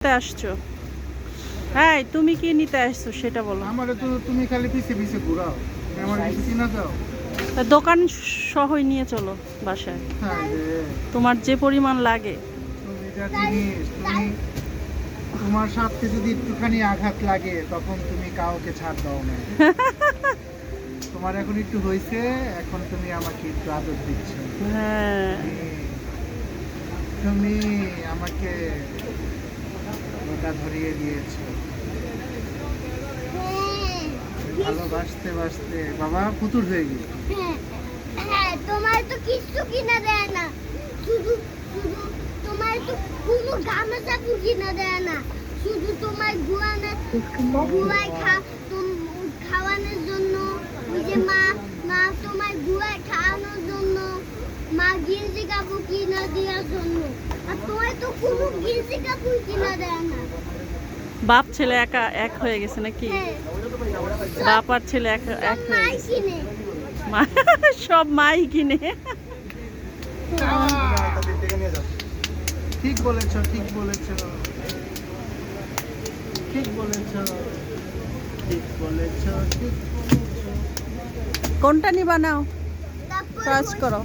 নিতে আসছো? হ্যাঁ, তুমি কি নিতে আসছো সেটা বলো। আমারে তো তুমি খালি পিছে পিছে ঘুরাও, আমার কিছু কিনা দাও। তা দোকান সহই নিয়ে চলো বাসায়, হ্যাঁ রে, তোমার যে পরিমাণ লাগে। তুমি যা জিনিস, তুমি তোমার সাথে যদি একটুখানি আঘাত লাগে তখন তুমি কাউকে ছাড় দাও না। তোমার এখন একটু হয়েছে, এখন তুমি আমাকে একটু আদর দিচ্ছ। হ্যাঁ, তুমি আমাকে ওটা ধরিয়ে দিয়েছো। ভালোবাসতে বাসতে বাবা পুতুল হয়ে গেল। হ্যাঁ, তোমার তো কিছু কিনা দেয় না, শুধু শুধু তোমার তো কোনো গামছা কিনা দেয় না, শুধু তোমার খাওয়ানোর জন্য, ওই যে মা তোমার গুয়ায় খাওয়ানোর জন্য, মা গিঞ্জি কাপড় কিনা দেওয়ার জন্য, আর তোমার তো কোনো গিঞ্জি কাপড় কিনা দেয় না। বাপ ছেলে একা এক হয়ে গেছে নাকি? হ্যাঁ, বাপ আর ছেলে এক এক হয়ে মাই গেছে। কিনে। সব মাই কিনে। ঠিক বলেছ, ঠিক বলেছ, ঠিক বলেছ, ঠিক বলেছ, ঠিক বলেছ। কোনটা নিবা নাও, তারপর চয়েস করো।